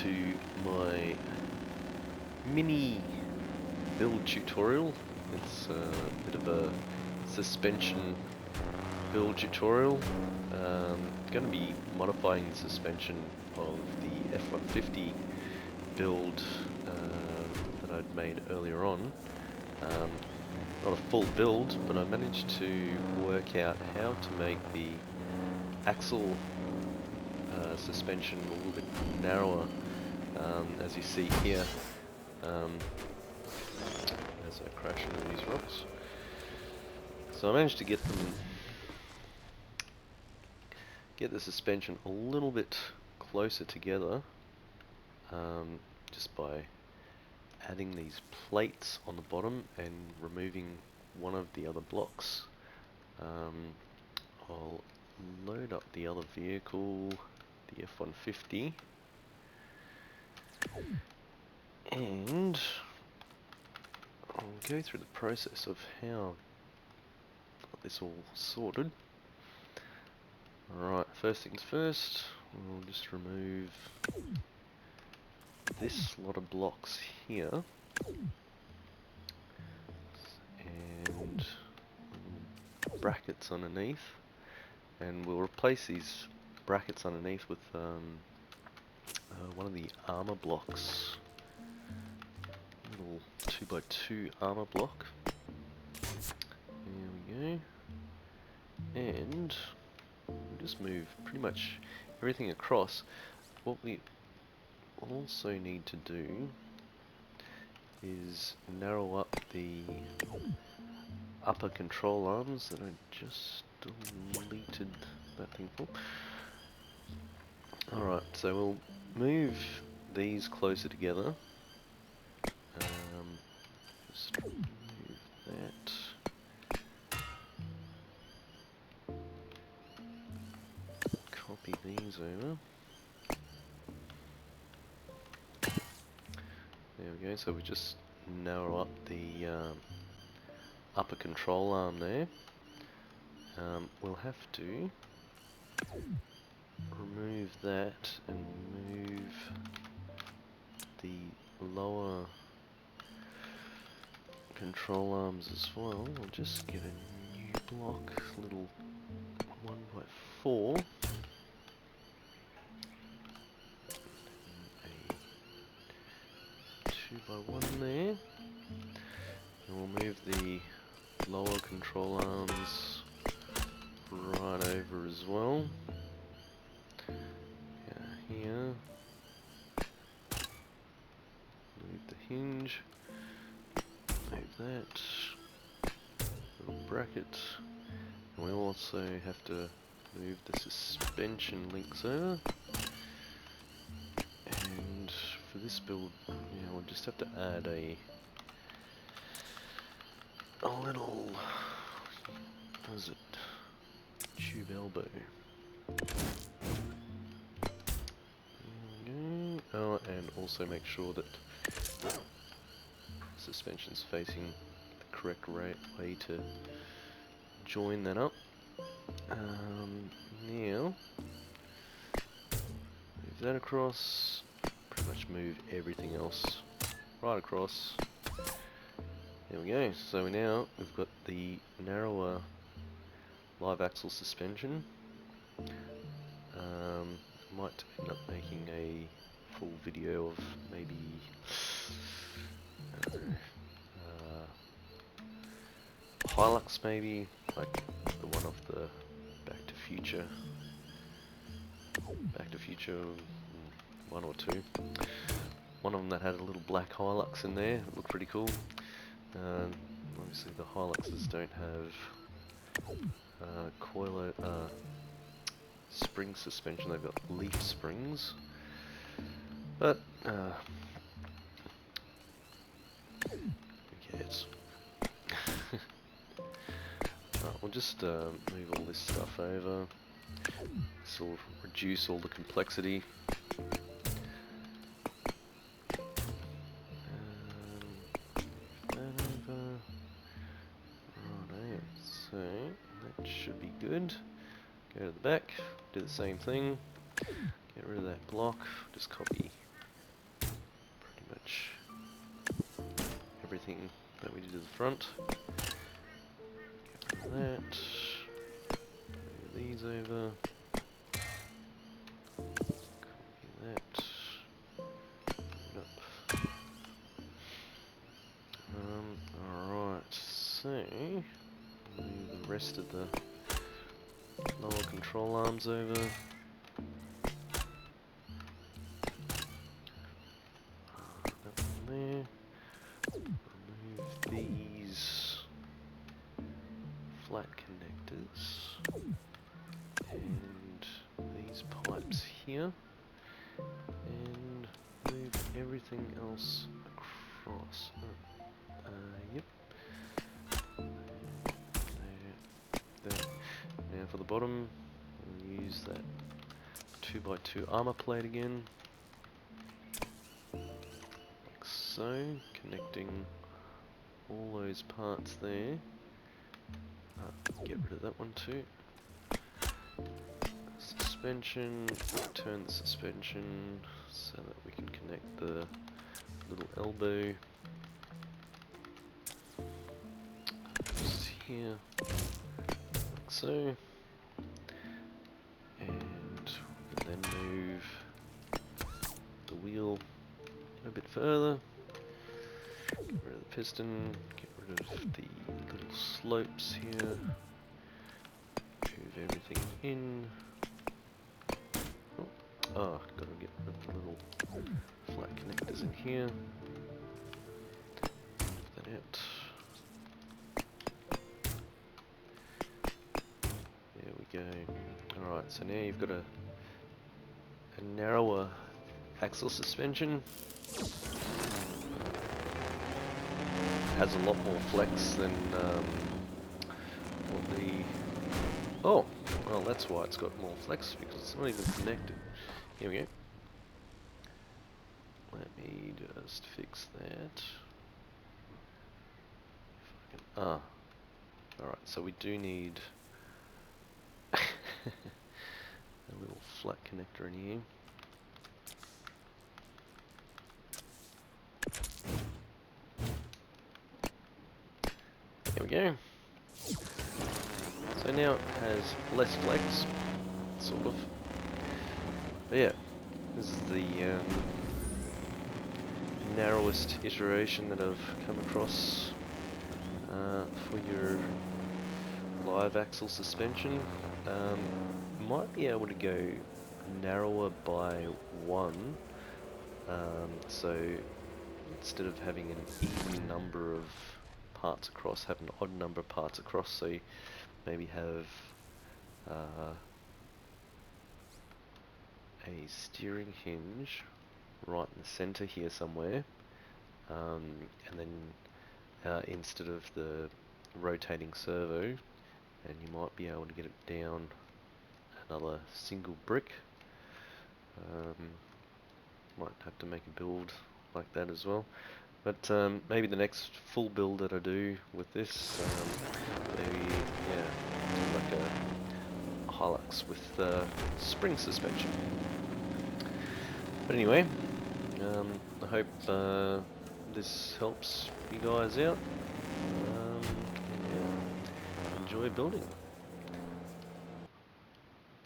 to my mini build tutorial. It's a bit of a suspension build tutorial. Going to be modifying the suspension of the F-150 build that I'd made earlier on. Not a full build, but I managed to work out how to make the axle suspension a little bit narrower, as you see here, as I crash into these rocks. So I managed to get the suspension a little bit closer together, just by adding these plates on the bottom and removing one of the other blocks. I'll load up the other vehicle, the F-150, and I'll go through the process of how I've got this all sorted. Alright, first things first, we'll just remove this lot of blocks here, and brackets underneath, and we'll replace these brackets underneath with one of the armor blocks, little 2x2 armor block. There we go, and we'll just move pretty much everything across. What we also need to do is narrow up the upper control arms that I just deleted that thing for. Alright, so we'll move these closer together. Just move that. Copy these over. There we go, so we just narrow up the upper control arm there. We'll have to remove that and move the lower control arms as well. I'll just get a new block, little 1x4. A 2x1 there. And we'll move the lower control arms right over as well. Here. Move the hinge. Move that. Little bracket. And we'll also have to move the suspension links over. And for this build, we'll just have to add a little, what is it, tube elbow. Oh, and also make sure that the suspension's facing the correct way to join that up. Now, move that across, pretty much move everything else right across. There we go, so now we've got the narrower live axle suspension. Might end up making a full video of maybe Hilux, maybe like the one of the Back to Future 1 or 2. One of them that had a little black Hilux in there. It looked pretty cool. Obviously the Hiluxes don't have spring suspension. They've got leaf springs, but who cares? We'll just move all this stuff over. This will reduce all the complexity. So that should be good. Go to the back, do the same thing. Get rid of that block. Just copy everything that we did to the front. Get rid of that. Move these over. Copy that. Put it up. Alright, so move the rest of the lower control arms over. That one there. Remove these flat connectors and these pipes here, and move everything else across. Yep. There. Now for the bottom, we'll use that 2x2 armor plate again, like so, connecting all those parts there. Get rid of that one too. Suspension, turn the suspension so that we can connect the little elbow just here, like so, and then move the wheel a bit further, get rid of the piston, get rid of the little slopes here, move everything in. Oh, gotta get rid of the little flat connectors in here. Move that out. There we go. Alright, so now you've got a narrower axle suspension. It has a lot more flex than what the... Oh! Well, that's why it's got more flex, because it's not even connected. Here we go. Let me just fix that. Alright, so we do need a little flat connector in here. There we go. So now it has less flex, sort of. But yeah, this is the narrowest iteration that I've come across for your live axle suspension. Might be able to go narrower by one, so instead of having an even number of parts across, have an odd number of parts across, so you maybe have a steering hinge right in the center here somewhere, and then instead of the rotating servo, and you might be able to get it down another single brick. Might have to make a build like that as well, but maybe the next full build that I do with this, maybe do like a Hilux with spring suspension. But anyway, I hope this helps you guys out. Yeah, enjoy building.